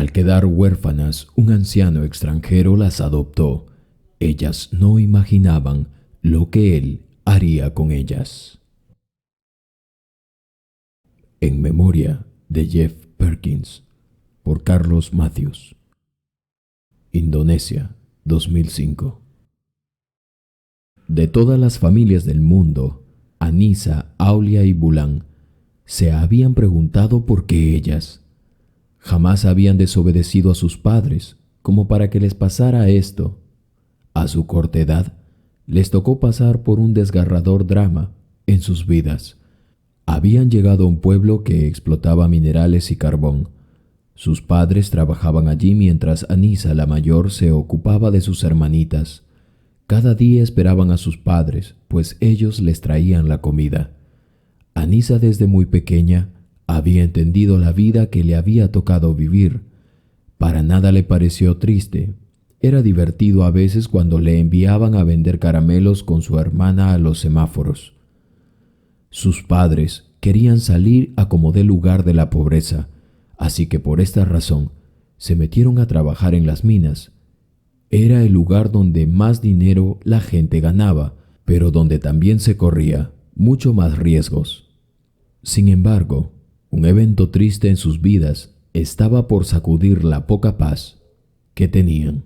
Al quedar huérfanas, un anciano extranjero las adoptó. Ellas no imaginaban lo que él haría con ellas. En memoria de Jeff Perkins, por Carlos Matthews. Indonesia, 2005. De todas las familias del mundo, Anissa, Aulia y Bulan se habían preguntado por qué ellas. Jamás habían desobedecido a sus padres, como para que les pasara esto. A su corta edad, les tocó pasar por un desgarrador drama en sus vidas. Habían llegado a un pueblo que explotaba minerales y carbón. Sus padres trabajaban allí mientras Anissa, la mayor, se ocupaba de sus hermanitas. Cada día esperaban a sus padres, pues ellos les traían la comida. Anissa, desde muy pequeña, había entendido la vida que le había tocado vivir. Para nada le pareció triste. Era divertido a veces cuando le enviaban a vender caramelos con su hermana a los semáforos. Sus padres querían salir a como dé lugar de la pobreza, así que por esta razón se metieron a trabajar en las minas. Era el lugar donde más dinero la gente ganaba, pero donde también se corría mucho más riesgos. Sin embargo, un evento triste en sus vidas estaba por sacudir la poca paz que tenían.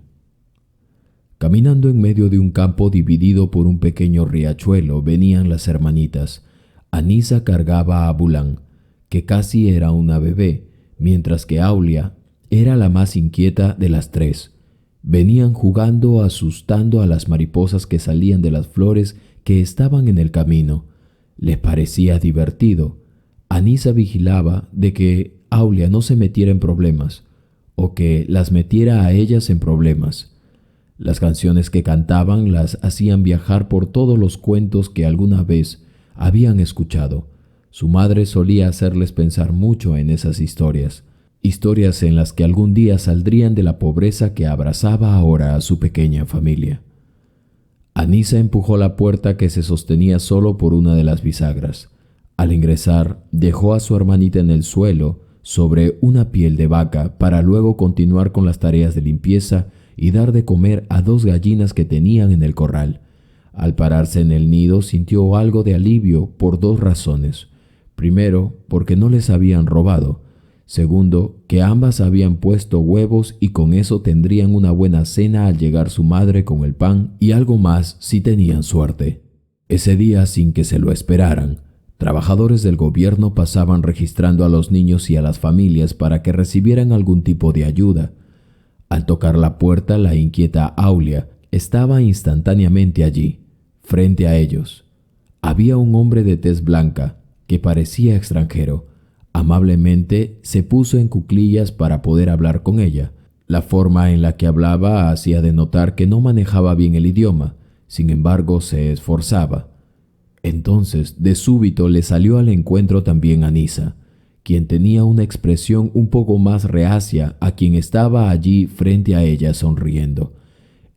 Caminando en medio de un campo dividido por un pequeño riachuelo venían las hermanitas. Anissa cargaba a Bulan, que casi era una bebé, mientras que Aulia era la más inquieta de las tres. Venían jugando asustando a las mariposas que salían de las flores que estaban en el camino. Les parecía divertido. Anissa vigilaba de que Aulia no se metiera en problemas o que las metiera a ellas en problemas. Las canciones que cantaban las hacían viajar por todos los cuentos que alguna vez habían escuchado. Su madre solía hacerles pensar mucho en esas historias en las que algún día saldrían de la pobreza que abrazaba ahora a su pequeña familia. Anissa empujó la puerta que se sostenía solo por una de las bisagras. Al ingresar, dejó a su hermanita en el suelo sobre una piel de vaca para luego continuar con las tareas de limpieza y dar de comer a 2 gallinas que tenían en el corral. Al pararse en el nido sintió algo de alivio por 2 razones. Primero, porque no les habían robado. Segundo, que ambas habían puesto huevos y con eso tendrían una buena cena al llegar su madre con el pan y algo más si tenían suerte. Ese día, sin que se lo esperaran, trabajadores del gobierno pasaban registrando a los niños y a las familias para que recibieran algún tipo de ayuda. Al tocar la puerta, la inquieta Aulia estaba instantáneamente allí, frente a ellos. Había un hombre de tez blanca que parecía extranjero. Amablemente se puso en cuclillas para poder hablar con ella. La forma en la que hablaba hacía de notar que no manejaba bien el idioma, sin embargo se esforzaba. Entonces, de súbito le salió al encuentro también Anissa, quien tenía una expresión un poco más reacia a quien estaba allí frente a ella sonriendo.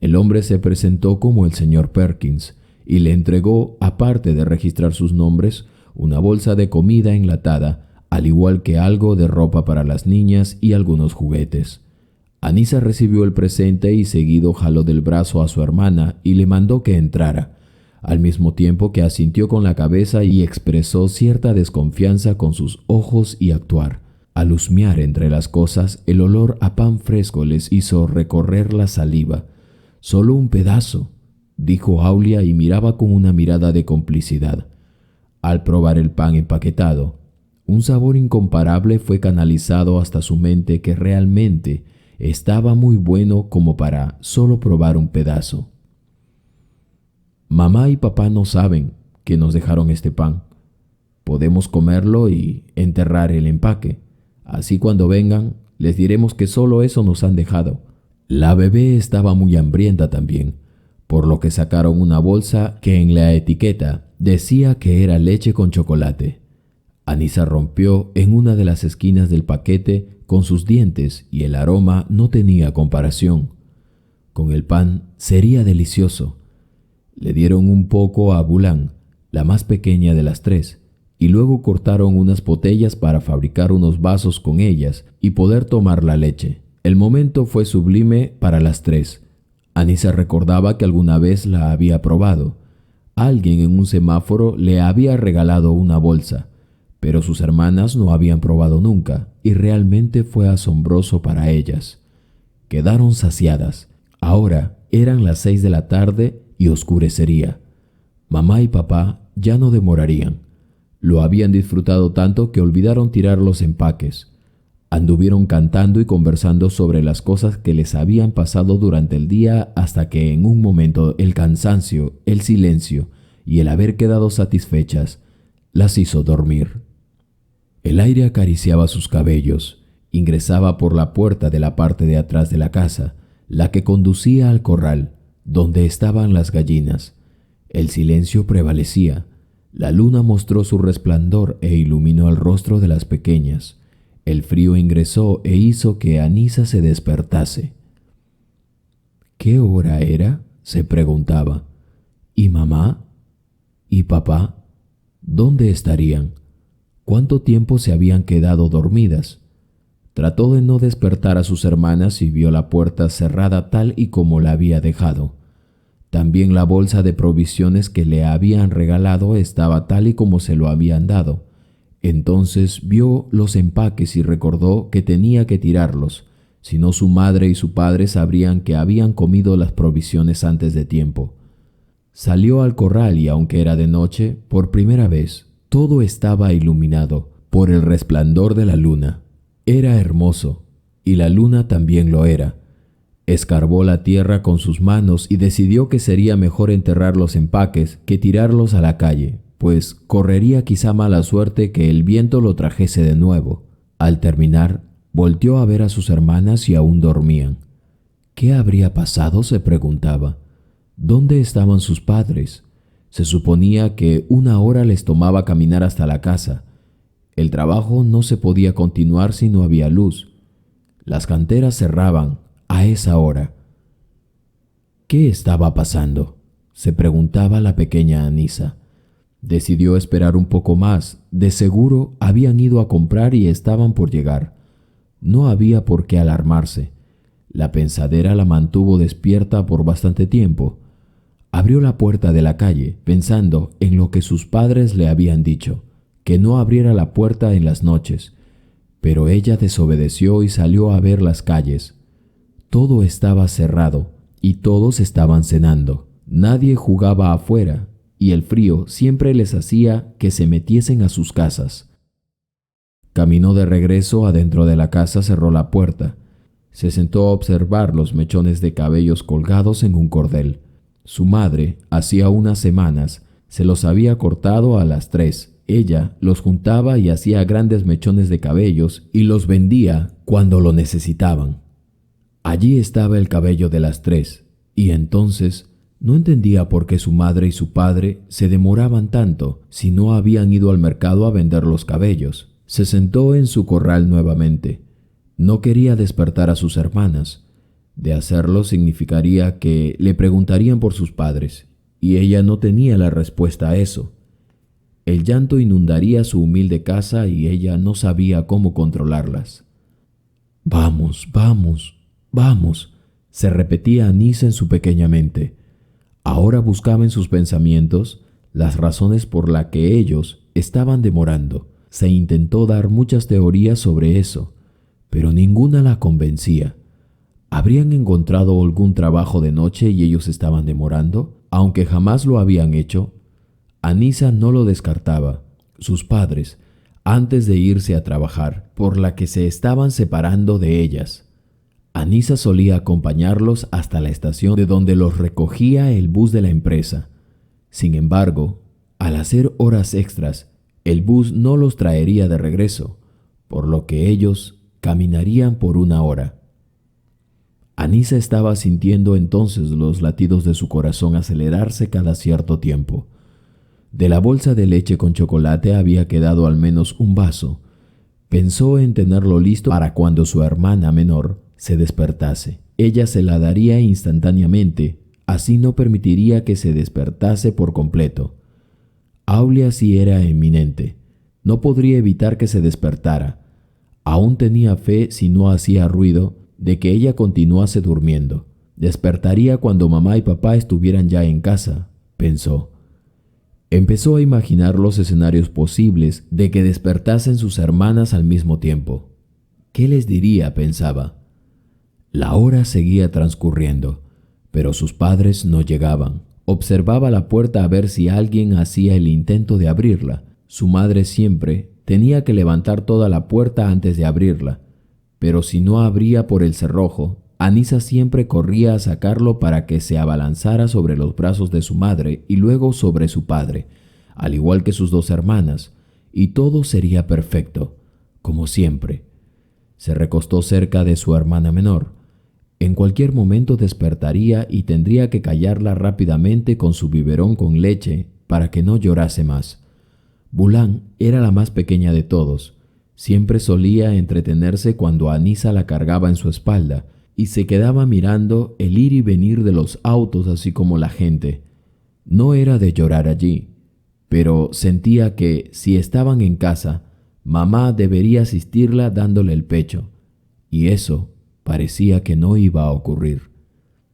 El hombre se presentó como el señor Perkins y le entregó, aparte de registrar sus nombres, una bolsa de comida enlatada, al igual que algo de ropa para las niñas y algunos juguetes. Anissa recibió el presente y seguido jaló del brazo a su hermana y le mandó que entrara, al mismo tiempo que asintió con la cabeza y expresó cierta desconfianza con sus ojos y actuar. Al husmear entre las cosas, el olor a pan fresco les hizo recorrer la saliva. «Solo un pedazo», dijo Aulia y miraba con una mirada de complicidad. Al probar el pan empaquetado, un sabor incomparable fue canalizado hasta su mente que realmente estaba muy bueno como para solo probar un pedazo. «Mamá y papá no saben que nos dejaron este pan. Podemos comerlo y enterrar el empaque. Así cuando vengan, les diremos que solo eso nos han dejado». La bebé estaba muy hambrienta también, por lo que sacaron una bolsa que en la etiqueta decía que era leche con chocolate. Anissa rompió en una de las esquinas del paquete con sus dientes y el aroma no tenía comparación. Con el pan sería delicioso. Le dieron un poco a Bulan, la más pequeña de las 3, y luego cortaron unas botellas para fabricar unos vasos con ellas y poder tomar la leche. El momento fue sublime para las tres. Anisa recordaba que alguna vez la había probado. Alguien en un semáforo le había regalado una bolsa, pero sus hermanas no habían probado nunca, y realmente fue asombroso para ellas. Quedaron saciadas. Ahora eran las 6 de la tarde y oscurecería. Mamá y papá ya no demorarían. Lo habían disfrutado tanto que olvidaron tirar los empaques. Anduvieron cantando y conversando sobre las cosas que les habían pasado durante el día hasta que en un momento el cansancio, el silencio y el haber quedado satisfechas las hizo dormir. El aire acariciaba sus cabellos, ingresaba por la puerta de la parte de atrás de la casa, la que conducía al corral, donde estaban las gallinas. El silencio prevalecía. La luna mostró su resplandor e iluminó el rostro de las pequeñas. El frío ingresó e hizo que Anisa se despertase. ¿Qué hora era?, se preguntaba. ¿Y mamá? ¿Y papá? ¿Dónde estarían? ¿Cuánto tiempo se habían quedado dormidas? Trató de no despertar a sus hermanas y vio la puerta cerrada tal y como la había dejado. También la bolsa de provisiones que le habían regalado estaba tal y como se lo habían dado. Entonces vio los empaques y recordó que tenía que tirarlos, si no su madre y su padre sabrían que habían comido las provisiones antes de tiempo. Salió al corral y aunque era de noche, por primera vez, todo estaba iluminado por el resplandor de la luna. Era hermoso, y la luna también lo era. Escarbó la tierra con sus manos y decidió que sería mejor enterrar los empaques que tirarlos a la calle, pues correría quizá mala suerte que el viento lo trajese de nuevo. Al terminar, volteó a ver a sus hermanas y aún dormían. ¿Qué habría pasado?, se preguntaba. ¿Dónde estaban sus padres? Se suponía que 1 hora les tomaba caminar hasta la casa. El trabajo no se podía continuar si no había luz. Las canteras cerraban a esa hora. ¿Qué estaba pasando?, se preguntaba la pequeña Anisa. Decidió esperar un poco más. De seguro habían ido a comprar y estaban por llegar. No había por qué alarmarse. La pensadera la mantuvo despierta por bastante tiempo. Abrió la puerta de la calle, pensando en lo que sus padres le habían dicho, que no abriera la puerta en las noches. Pero ella desobedeció y salió a ver las calles. Todo estaba cerrado y todos estaban cenando. Nadie jugaba afuera y el frío siempre les hacía que se metiesen a sus casas. Caminó de regreso adentro de la casa, cerró la puerta. Se sentó a observar los mechones de cabellos colgados en un cordel. Su madre, hacía unas semanas, se los había cortado a las 3. Ella los juntaba y hacía grandes mechones de cabellos y los vendía cuando lo necesitaban. Allí estaba el cabello de las 3, y entonces no entendía por qué su madre y su padre se demoraban tanto si no habían ido al mercado a vender los cabellos. Se sentó en su corral nuevamente. No quería despertar a sus hermanas. De hacerlo significaría que le preguntarían por sus padres, y ella no tenía la respuesta a eso. El llanto inundaría su humilde casa y ella no sabía cómo controlarlas. «Vamos, vamos, vamos», se repetía Anisa en su pequeña mente. Ahora buscaba en sus pensamientos las razones por las que ellos estaban demorando. Se intentó dar muchas teorías sobre eso, pero ninguna la convencía. ¿Habrían encontrado algún trabajo de noche y ellos estaban demorando? Aunque jamás lo habían hecho, Anisa no lo descartaba. Sus padres, antes de irse a trabajar, por la que se estaban separando de ellas. Anisa solía acompañarlos hasta la estación de donde los recogía el bus de la empresa. Sin embargo, al hacer horas extras, el bus no los traería de regreso, por lo que ellos caminarían por 1 hora. Anisa estaba sintiendo entonces los latidos de su corazón acelerarse cada cierto tiempo. De la bolsa de leche con chocolate había quedado al menos un vaso. Pensó en tenerlo listo para cuando su hermana menor se despertase. Ella se la daría instantáneamente, así no permitiría que se despertase por completo. Aulia sí era inminente. No podría evitar que se despertara. Aún tenía fe si no hacía ruido de que ella continuase durmiendo. Despertaría cuando mamá y papá estuvieran ya en casa, pensó. Empezó a imaginar los escenarios posibles de que despertasen sus hermanas al mismo tiempo. ¿Qué les diría?, pensaba. La hora seguía transcurriendo, pero sus padres no llegaban. Observaba la puerta a ver si alguien hacía el intento de abrirla. Su madre siempre tenía que levantar toda la puerta antes de abrirla, pero si no abría por el cerrojo, Anisa siempre corría a sacarlo para que se abalanzara sobre los brazos de su madre y luego sobre su padre, al igual que sus dos hermanas, y todo sería perfecto, como siempre. Se recostó cerca de su hermana menor. En cualquier momento despertaría y tendría que callarla rápidamente con su biberón con leche para que no llorase más. Bulán era la más pequeña de todos. Siempre solía entretenerse cuando Anisa la cargaba en su espalda y se quedaba mirando el ir y venir de los autos así como la gente. No era de llorar allí, pero sentía que, si estaban en casa, mamá debería asistirla dándole el pecho, y eso parecía que no iba a ocurrir.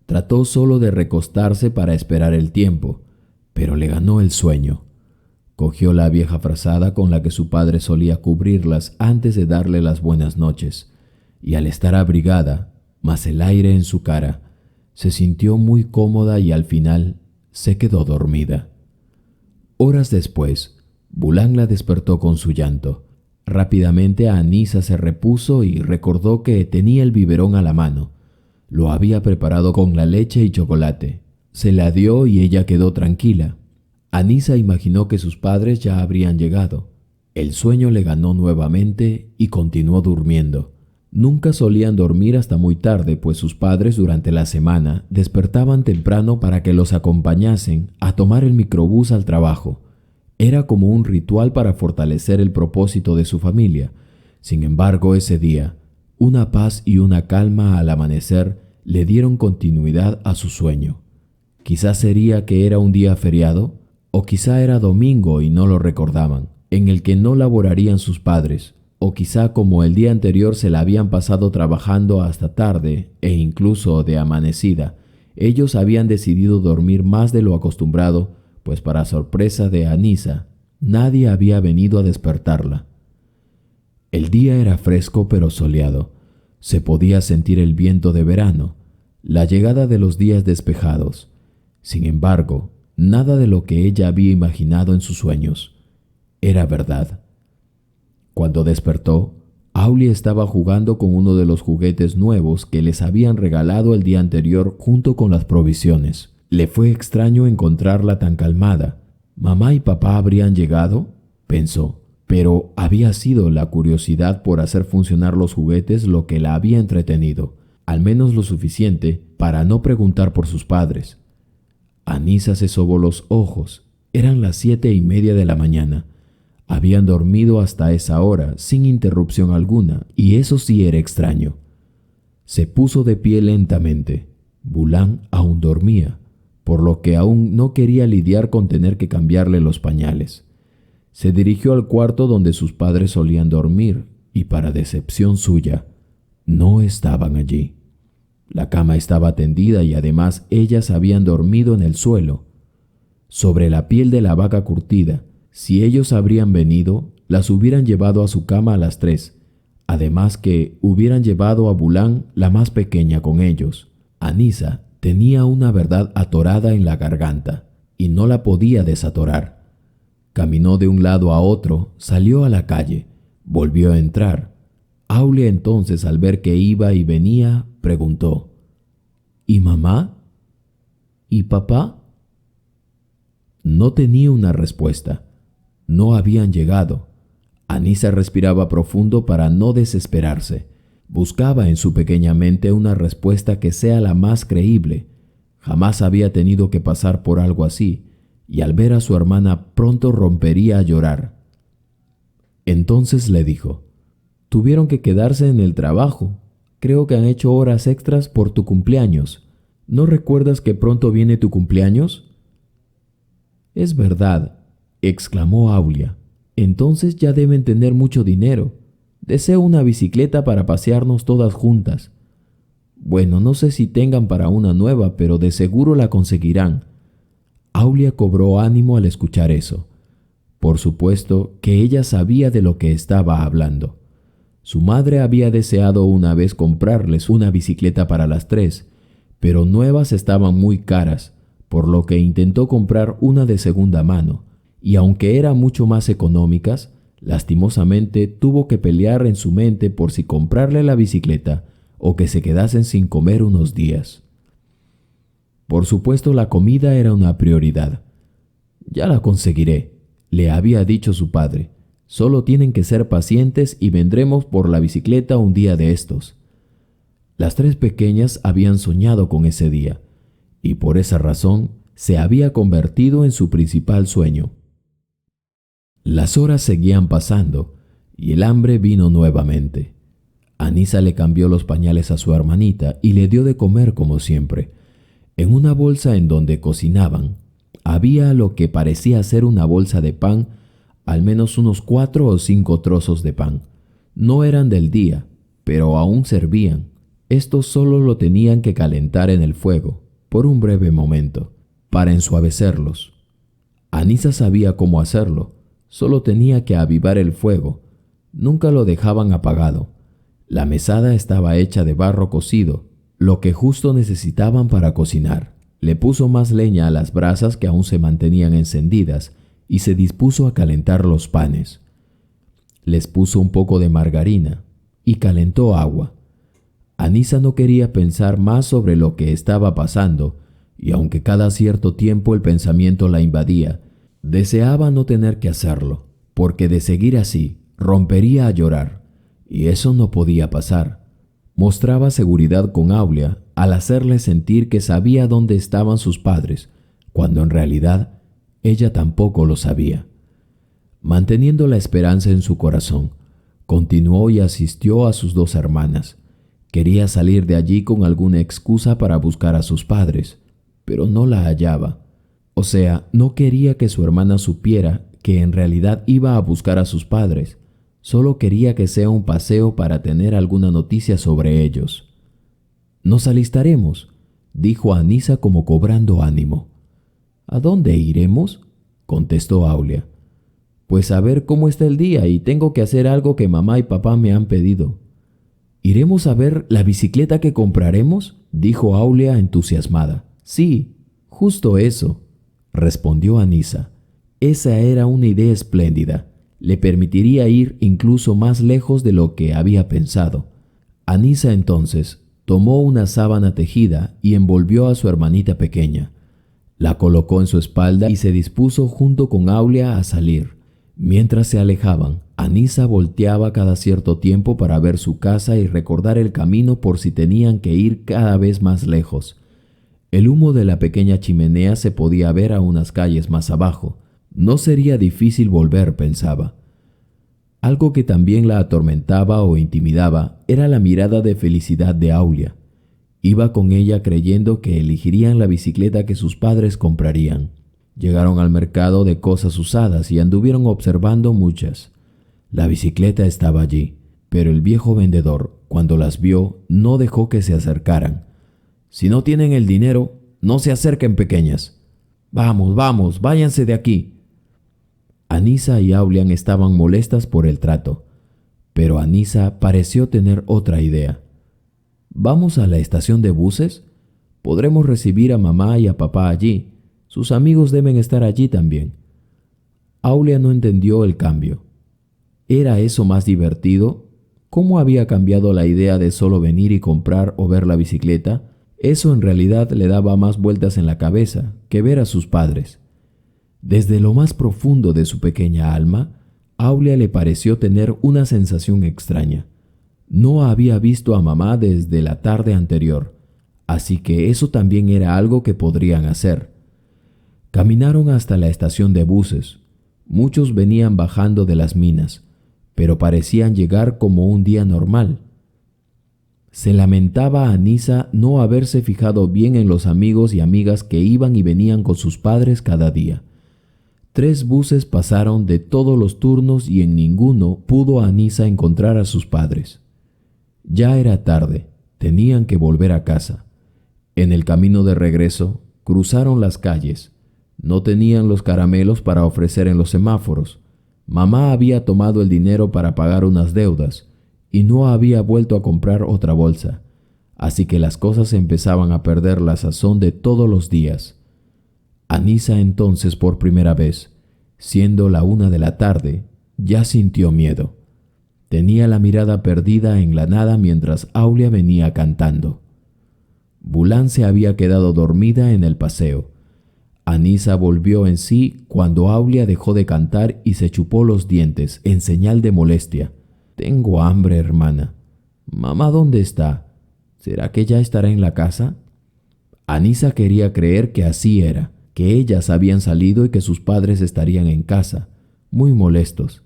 Trató solo de recostarse para esperar el tiempo, pero le ganó el sueño. Cogió la vieja frazada con la que su padre solía cubrirlas antes de darle las buenas noches, y al estar abrigada, más el aire en su cara, se sintió muy cómoda y al final se quedó dormida. Horas después, Bulán la despertó con su llanto. Rápidamente Anisa se repuso y recordó que tenía el biberón a la mano. Lo había preparado con la leche y chocolate. Se la dio y ella quedó tranquila. Anisa imaginó que sus padres ya habrían llegado. El sueño le ganó nuevamente y continuó durmiendo. Nunca solían dormir hasta muy tarde, pues sus padres durante la semana despertaban temprano para que los acompañasen a tomar el microbús al trabajo. Era como un ritual para fortalecer el propósito de su familia. Sin embargo, ese día, una paz y una calma al amanecer le dieron continuidad a su sueño. Quizás sería que era un día feriado, o quizá era domingo y no lo recordaban, en el que no laborarían sus padres, o quizá como el día anterior se la habían pasado trabajando hasta tarde e incluso de amanecida, ellos habían decidido dormir más de lo acostumbrado, pues para sorpresa de Anisa, nadie había venido a despertarla. El día era fresco pero soleado. Se podía sentir el viento de verano, la llegada de los días despejados. Sin embargo, nada de lo que ella había imaginado en sus sueños era verdad. Cuando despertó, Aulia estaba jugando con uno de los juguetes nuevos que les habían regalado el día anterior junto con las provisiones. Le fue extraño encontrarla tan calmada. ¿Mamá y papá habrían llegado?, pensó, pero había sido la curiosidad por hacer funcionar los juguetes lo que la había entretenido, al menos lo suficiente para no preguntar por sus padres. Anisa se sobó los ojos. Eran las 7:30 de la mañana. Habían dormido hasta esa hora sin interrupción alguna, y eso sí era extraño. Se puso de pie lentamente. Bulán aún dormía, por lo que aún no quería lidiar con tener que cambiarle los pañales. Se dirigió al cuarto donde sus padres solían dormir, y para decepción suya, no estaban allí. La cama estaba tendida y además ellas habían dormido en el suelo, sobre la piel de la vaca curtida. Si ellos habrían venido, las hubieran llevado a su cama a las 3, además que hubieran llevado a Bulán, la más pequeña, con ellos. Anisa tenía una verdad atorada en la garganta y no la podía desatorar. Caminó de un lado a otro, salió a la calle, volvió a entrar. Aulia entonces, al ver que iba y venía, preguntó: ¿Y mamá? ¿Y papá? No tenía una respuesta. No habían llegado. Anisa respiraba profundo para no desesperarse. Buscaba en su pequeña mente una respuesta que sea la más creíble. Jamás había tenido que pasar por algo así, y al ver a su hermana pronto rompería a llorar. Entonces le dijo: «Tuvieron que quedarse en el trabajo. Creo que han hecho horas extras por tu cumpleaños. ¿No recuerdas que pronto viene tu cumpleaños?» «Es verdad», exclamó Aulia. «Entonces ya deben tener mucho dinero. Deseo una bicicleta para pasearnos todas juntas». Bueno, no sé si tengan para una nueva, pero de seguro la conseguirán. Aulia cobró ánimo al escuchar eso. Por supuesto que ella sabía de lo que estaba hablando. Su madre había deseado una vez comprarles una bicicleta para las tres, pero nuevas estaban muy caras, por lo que intentó comprar una de segunda mano, y aunque eran mucho más económicas, lastimosamente tuvo que pelear en su mente por si comprarle la bicicleta o que se quedasen sin comer unos días. Por supuesto, la comida era una prioridad. Ya la conseguiré, le había dicho su padre. Solo tienen que ser pacientes y vendremos por la bicicleta un día de estos. Las tres pequeñas habían soñado con ese día, y por esa razón se había convertido en su principal sueño. Las horas seguían pasando, y el hambre vino nuevamente. Anisa le cambió los pañales a su hermanita y le dio de comer como siempre. En una bolsa en donde cocinaban, había lo que parecía ser una bolsa de pan, al menos unos 4 o 5 trozos de pan. No eran del día, pero aún servían. Estos solo lo tenían que calentar en el fuego, por un breve momento, para ensuavecerlos. Anisa sabía cómo hacerlo, solo tenía que avivar el fuego. Nunca lo dejaban apagado. La mesada estaba hecha de barro cocido, lo que justo necesitaban para cocinar. Le puso más leña a las brasas que aún se mantenían encendidas y se dispuso a calentar los panes. Les puso un poco de margarina y calentó agua. Anisa no quería pensar más sobre lo que estaba pasando, y aunque cada cierto tiempo el pensamiento la invadía, deseaba no tener que hacerlo, porque de seguir así rompería a llorar, y eso no podía pasar. Mostraba seguridad con Aulia al hacerle sentir que sabía dónde estaban sus padres, cuando en realidad ella tampoco lo sabía. Manteniendo la esperanza en su corazón, continuó y asistió a sus dos hermanas. Quería salir de allí con alguna excusa para buscar a sus padres, pero no la hallaba. O sea, no quería que su hermana supiera que en realidad iba a buscar a sus padres. Solo quería que sea un paseo para tener alguna noticia sobre ellos. «Nos alistaremos», dijo Anisa como cobrando ánimo. «¿A dónde iremos?», contestó Aulia. «Pues a ver cómo está el día y tengo que hacer algo que mamá y papá me han pedido». «¿Iremos a ver la bicicleta que compraremos?», dijo Aulia entusiasmada. «Sí, justo eso», respondió Anisa. Esa era una idea espléndida. Le permitiría ir incluso más lejos de lo que había pensado. Anisa entonces tomó una sábana tejida y envolvió a su hermanita pequeña. La colocó en su espalda y se dispuso junto con Aulia a salir. Mientras se alejaban, Anisa volteaba cada cierto tiempo para ver su casa y recordar el camino por si tenían que ir cada vez más lejos. El humo de la pequeña chimenea se podía ver a unas calles más abajo. No sería difícil volver, pensaba. Algo que también la atormentaba o intimidaba era la mirada de felicidad de Aulia. Iba con ella creyendo que elegirían la bicicleta que sus padres comprarían. Llegaron al mercado de cosas usadas y anduvieron observando muchas. La bicicleta estaba allí, pero el viejo vendedor, cuando las vio, no dejó que se acercaran. «Si no tienen el dinero, no se acerquen, pequeñas. Vamos, vamos, váyanse de aquí». Anisa y Aulia estaban molestas por el trato, pero Anisa pareció tener otra idea. «¿Vamos a la estación de buses? Podremos recibir a mamá y a papá allí. Sus amigos deben estar allí también». Aulia no entendió el cambio. ¿Era eso más divertido? ¿Cómo había cambiado la idea de solo venir y comprar o ver la bicicleta? Eso en realidad le daba más vueltas en la cabeza que ver a sus padres. Desde lo más profundo de su pequeña alma, Aulia le pareció tener una sensación extraña. No había visto a mamá desde la tarde anterior, así que eso también era algo que podrían hacer. Caminaron hasta la estación de buses. Muchos venían bajando de las minas, pero parecían llegar como un día normal. Se lamentaba Anisa no haberse fijado bien en los amigos y amigas que iban y venían con sus padres cada día. 3 buses pasaron de todos los turnos y en ninguno pudo Anisa encontrar a sus padres. Ya era tarde, Tenían que volver a casa. En el camino de regreso, cruzaron las calles. No tenían los caramelos para ofrecer en los semáforos. Mamá había tomado el dinero para pagar unas deudas y no había vuelto a comprar otra bolsa. Así que las cosas empezaban a perder la sazón de todos los días. Anisa entonces por primera vez, siendo la 1 de la tarde, ya sintió miedo. Tenía la mirada perdida en la nada mientras Aulia venía cantando. Bulán se había quedado dormida en el paseo. Anisa volvió en sí cuando Aulia dejó de cantar y se chupó los dientes en señal de molestia. «Tengo hambre, hermana. ¿Mamá dónde está? ¿Será que ya estará en la casa?» Anisa quería creer que así era, que ellas habían salido y que sus padres estarían en casa, muy molestos.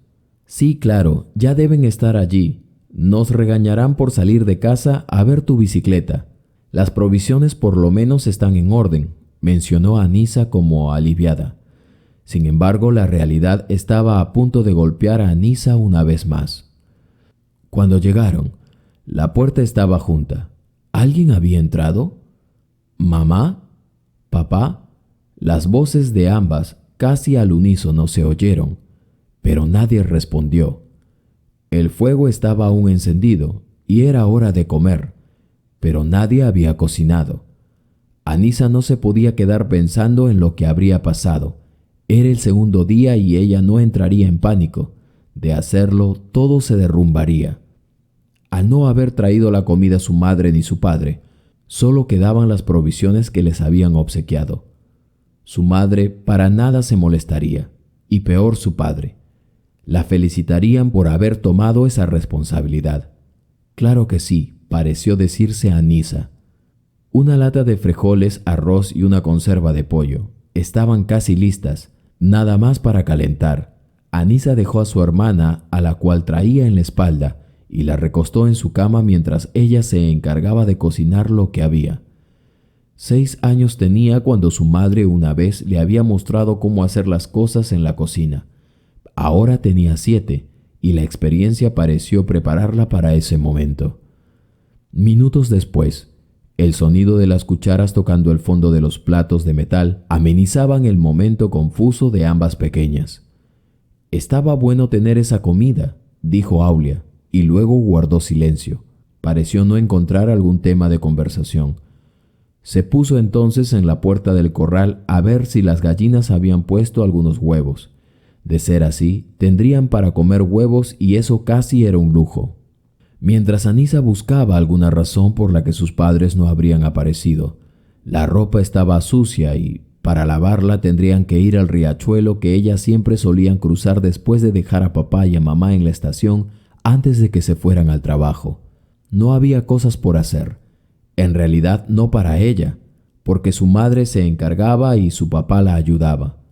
«Sí, claro, ya deben estar allí. Nos regañarán por salir de casa a ver tu bicicleta. Las provisiones por lo menos están en orden», mencionó Anisa como aliviada. Sin embargo, la realidad estaba a punto de golpear a Anisa una vez más. Cuando llegaron, la puerta estaba junta. ¿Alguien había entrado? ¿Mamá? ¿Papá? Las voces de ambas casi al unísono se oyeron, pero nadie respondió. El fuego estaba aún encendido y era hora de comer, pero nadie había cocinado. Anisa no se podía quedar pensando en lo que habría pasado. Era el segundo día y ella no entraría en pánico. De hacerlo, todo se derrumbaría. Al no haber traído la comida su madre ni su padre, solo quedaban las provisiones que les habían obsequiado. Su madre para nada se molestaría, y peor su padre. La felicitarían por haber tomado esa responsabilidad. Claro que sí, pareció decirse a Anisa. Una lata de frijoles, arroz y una conserva de pollo. Estaban casi listas, nada más para calentar. Anisa dejó a su hermana, a la cual traía en la espalda, y la recostó en su cama mientras ella se encargaba de cocinar lo que había. 6 años tenía cuando su madre una vez le había mostrado cómo hacer las cosas en la cocina. Ahora tenía 7, y la experiencia pareció prepararla para ese momento. Minutos después, el sonido de las cucharas tocando el fondo de los platos de metal amenizaban el momento confuso de ambas pequeñas. «Estaba bueno tener esa comida», dijo Aulia, y luego guardó silencio. Pareció no encontrar algún tema de conversación. Se puso entonces en la puerta del corral a ver si las gallinas habían puesto algunos huevos. De ser así, tendrían para comer huevos y eso casi era un lujo. Mientras Anisa buscaba alguna razón por la que sus padres no habrían aparecido, la ropa estaba sucia y, para lavarla, tendrían que ir al riachuelo que ellas siempre solían cruzar después de dejar a papá y a mamá en la estación antes de que se fueran al trabajo. No había cosas por hacer. En realidad no para ella, porque su madre se encargaba y su papá la ayudaba.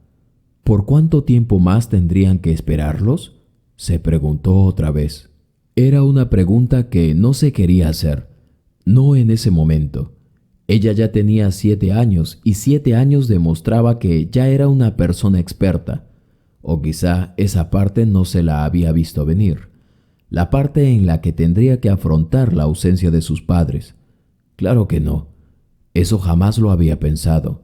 ¿Por cuánto tiempo más tendrían que esperarlos?, se preguntó otra vez. Era una pregunta que no se quería hacer, no en ese momento. Ella ya tenía 7 años y 7 años demostraba que ya era una persona experta. O quizá esa parte no se la había visto venir. La parte en la que tendría que afrontar la ausencia de sus padres. Claro que no. Eso jamás lo había pensado.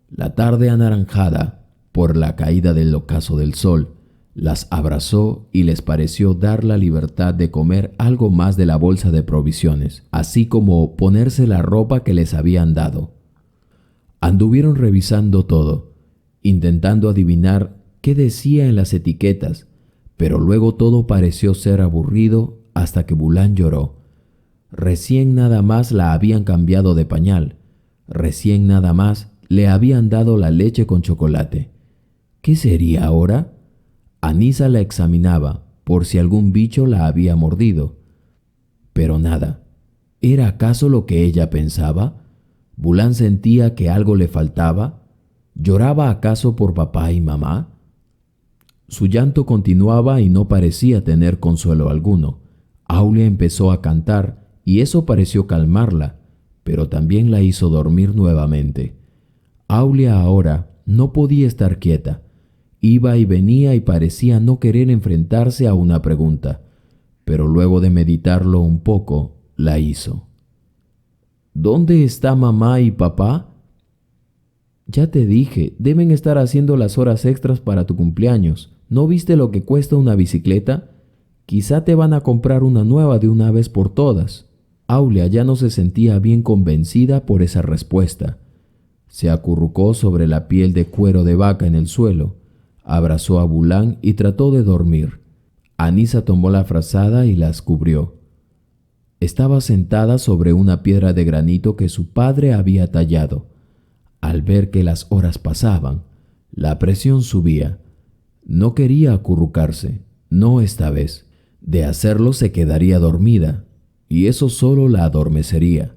La tarde anaranjada, por la caída del ocaso del sol, las abrazó y les pareció dar la libertad de comer algo más de la bolsa de provisiones, así como ponerse la ropa que les habían dado. Anduvieron revisando todo, intentando adivinar qué decía en las etiquetas, pero luego todo pareció ser aburrido hasta que Bulán lloró. Recién nada más la habían cambiado de pañal, recién nada más le habían dado la leche con chocolate. ¿Qué sería ahora? Anisa la examinaba por si algún bicho la había mordido. Pero nada. ¿Era acaso lo que ella pensaba? ¿Bulán sentía que algo le faltaba? ¿Lloraba acaso por papá y mamá? Su llanto continuaba y no parecía tener consuelo alguno. Aulia empezó a cantar y eso pareció calmarla, pero también la hizo dormir nuevamente. Aulia ahora no podía estar quieta. Iba y venía y parecía no querer enfrentarse a una pregunta, pero luego de meditarlo un poco, la hizo. ¿Dónde está mamá y papá? Ya te dije, deben estar haciendo las horas extras para tu cumpleaños. ¿No viste lo que cuesta una bicicleta? Quizá te van a comprar una nueva de una vez por todas. Aulia ya no se sentía bien convencida por esa respuesta. Se acurrucó sobre la piel de cuero de vaca en el suelo, abrazó a Bulán y trató de dormir. Anisa tomó la frazada y las cubrió. Estaba sentada sobre una piedra de granito que su padre había tallado. Al ver que las horas pasaban, la presión subía. No quería acurrucarse, no esta vez. De hacerlo se quedaría dormida, y eso solo la adormecería.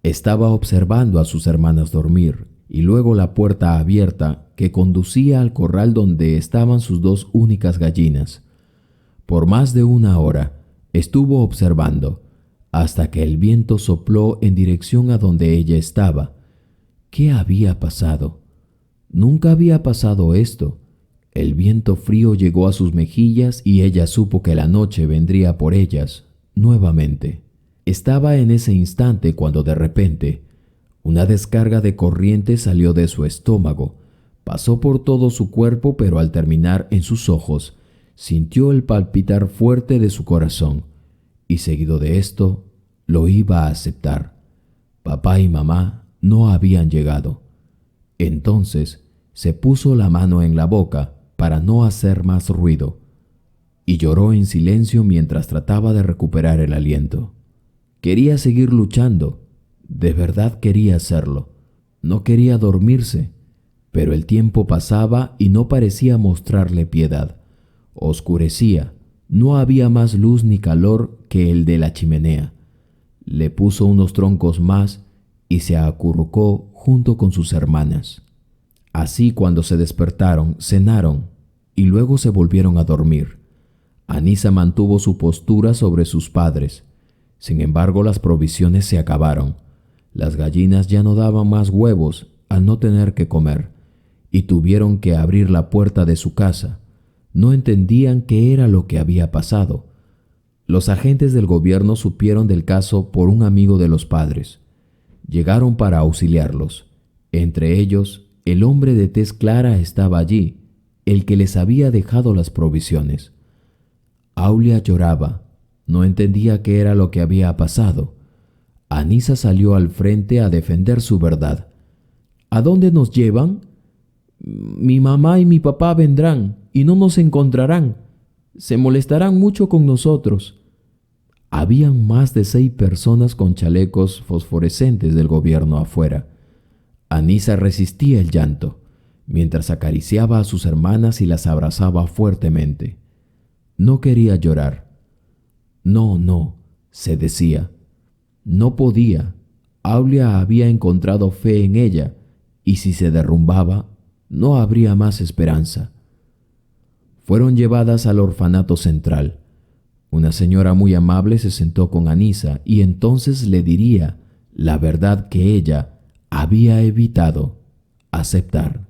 Estaba observando a sus hermanas dormir, y luego la puerta abierta que conducía al corral donde estaban sus dos únicas gallinas. Por más de una hora estuvo observando, hasta que el viento sopló en dirección a donde ella estaba. ¿Qué había pasado? Nunca había pasado esto. El viento frío llegó a sus mejillas y ella supo que la noche vendría por ellas nuevamente. Estaba en ese instante cuando de repente una descarga de corriente salió de su estómago, pasó por todo su cuerpo, pero al terminar en sus ojos, sintió el palpitar fuerte de su corazón, y seguido de esto, lo iba a aceptar. Papá y mamá no habían llegado. Entonces se puso la mano en la boca para no hacer más ruido, y lloró en silencio mientras trataba de recuperar el aliento. Quería seguir luchando, de verdad quería hacerlo. No quería dormirse, pero el tiempo pasaba y no parecía mostrarle piedad. Oscurecía, no había más luz ni calor que el de la chimenea. Le puso unos troncos más y se acurrucó junto con sus hermanas. Así, cuando se despertaron, cenaron y luego se volvieron a dormir. Anisa mantuvo su postura sobre sus padres. Sin embargo, las provisiones se acabaron. Las gallinas ya no daban más huevos al no tener que comer, y tuvieron que abrir la puerta de su casa. No entendían qué era lo que había pasado. Los agentes del gobierno supieron del caso por un amigo de los padres. Llegaron para auxiliarlos. Entre ellos, el hombre de tez clara estaba allí, el que les había dejado las provisiones. Aulia lloraba, no entendía qué era lo que había pasado. Anisa salió al frente a defender su verdad. ¿A dónde nos llevan? Mi mamá y mi papá vendrán y no nos encontrarán. Se molestarán mucho con nosotros. Habían más de 6 personas con chalecos fosforescentes del gobierno afuera. Anisa resistía el llanto, mientras acariciaba a sus hermanas y las abrazaba fuertemente. No quería llorar. No, se decía. No podía. Aulia había encontrado fe en ella, y si se derrumbaba, no habría más esperanza. Fueron llevadas al orfanato central. Una señora muy amable se sentó con Anisa y entonces le diría la verdad que ella había evitado aceptar.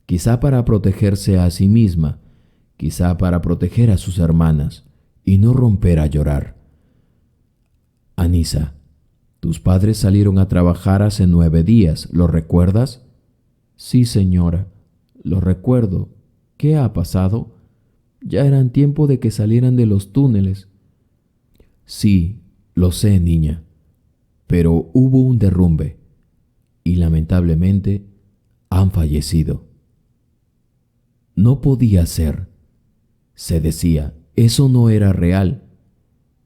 Quizá para protegerse a sí misma, quizá para proteger a sus hermanas y no romper a llorar. Anisa, tus padres salieron a trabajar hace 9 días, ¿lo recuerdas? Sí, señora, lo recuerdo. ¿Qué ha pasado? Ya eran tiempo de que salieran de los túneles. Sí, lo sé, niña, pero hubo un derrumbe y lamentablemente han fallecido. No podía ser, se decía, eso no era real,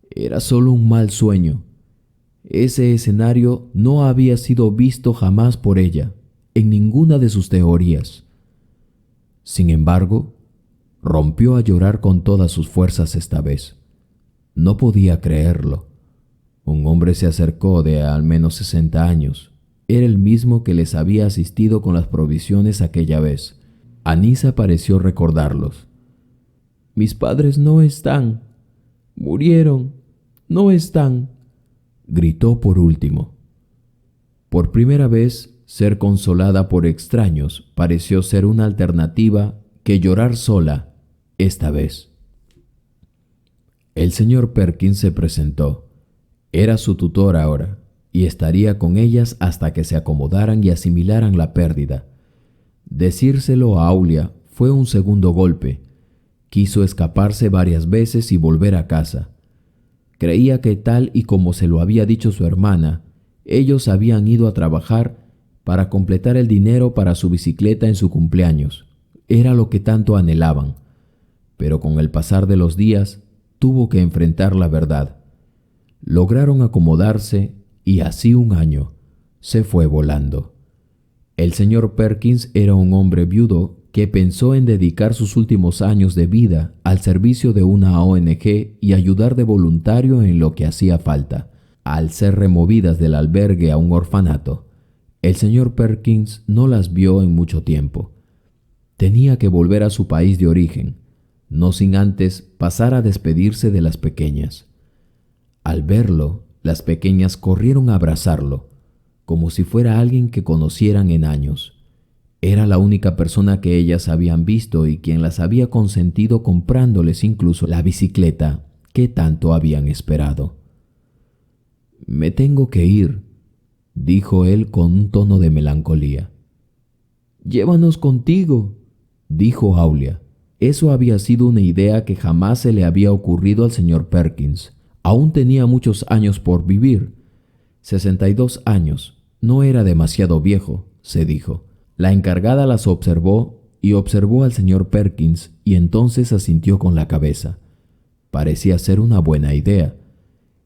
era solo un mal sueño. Ese escenario no había sido visto jamás por ella, en ninguna de sus teorías. Sin embargo, rompió a llorar con todas sus fuerzas esta vez. No podía creerlo. Un hombre se acercó de al menos 60 años. Era el mismo que les había asistido con las provisiones aquella vez. Anisa pareció recordarlos. Mis padres no están. Murieron. No están. Gritó por último. Por primera vez, ser consolada por extraños pareció ser una alternativa que llorar sola esta vez. El señor Perkins se presentó. Era su tutor ahora, y estaría con ellas hasta que se acomodaran y asimilaran la pérdida. Decírselo a Aulia fue un segundo golpe. Quiso escaparse varias veces y volver a casa. Creía que tal y como se lo había dicho su hermana, ellos habían ido a trabajar para completar el dinero para su bicicleta en su cumpleaños. Era lo que tanto anhelaban. Pero con el pasar de los días, tuvo que enfrentar la verdad. Lograron acomodarse y así un año se fue volando. El señor Perkins era un hombre viudo que pensó en dedicar sus últimos años de vida al servicio de una ONG y ayudar de voluntario en lo que hacía falta. Al ser removidas del albergue a un orfanato, el señor Perkins no las vio en mucho tiempo. Tenía que volver a su país de origen, no sin antes pasar a despedirse de las pequeñas. Al verlo, las pequeñas corrieron a abrazarlo, como si fuera alguien que conocieran en años. Era la única persona que ellas habían visto y quien las había consentido comprándoles incluso la bicicleta que tanto habían esperado. «Me tengo que ir», dijo él con un tono de melancolía. «Llévanos contigo», dijo Aulia. Eso había sido una idea que jamás se le había ocurrido al señor Perkins. Aún tenía muchos años por vivir. 62 años. No era demasiado viejo, se dijo. La encargada las observó y observó al señor Perkins y entonces asintió con la cabeza. Parecía ser una buena idea.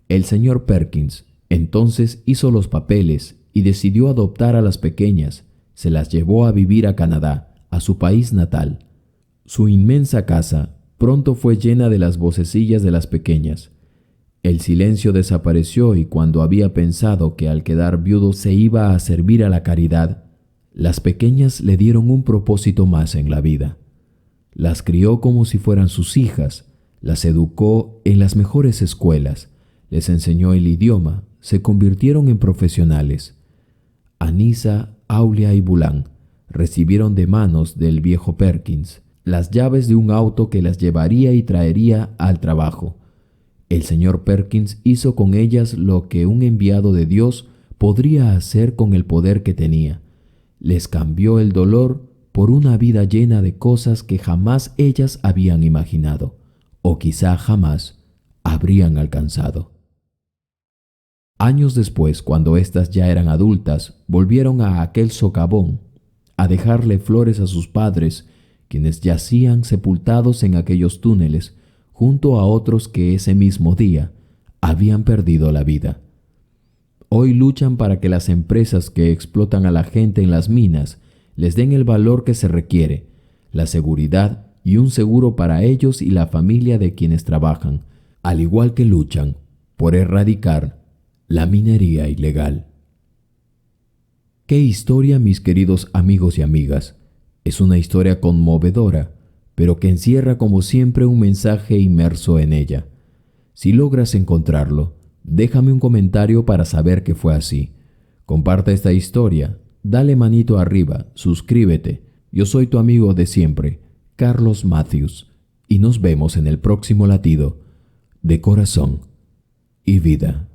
El señor Perkins entonces hizo los papeles y decidió adoptar a las pequeñas. Se las llevó a vivir a Canadá, a su país natal. Su inmensa casa pronto fue llena de las vocecillas de las pequeñas. El silencio desapareció y cuando había pensado que al quedar viudo se iba a servir a la caridad, las pequeñas le dieron un propósito más en la vida. Las crió como si fueran sus hijas, las educó en las mejores escuelas, les enseñó el idioma, se convirtieron en profesionales. Anisa, Aulia y Bulán recibieron de manos del viejo Perkins las llaves de un auto que las llevaría y traería al trabajo. El señor Perkins hizo con ellas lo que un enviado de Dios podría hacer con el poder que tenía. Les cambió el dolor por una vida llena de cosas que jamás ellas habían imaginado, o quizá jamás habrían alcanzado. Años después, cuando éstas ya eran adultas, volvieron a aquel socavón a dejarle flores a sus padres, quienes yacían sepultados en aquellos túneles, junto a otros que ese mismo día habían perdido la vida. Hoy luchan para que las empresas que explotan a la gente en las minas les den el valor que se requiere, la seguridad y un seguro para ellos y la familia de quienes trabajan, al igual que luchan por erradicar la minería ilegal. ¡Qué historia, mis queridos amigos y amigas! Es una historia conmovedora, pero que encierra como siempre un mensaje inmerso en ella. Si logras encontrarlo, déjame un comentario para saber que fue así. Comparte esta historia, dale manito arriba, suscríbete. Yo soy tu amigo de siempre, Carlos Matthews, y nos vemos en el próximo latido de corazón y vida.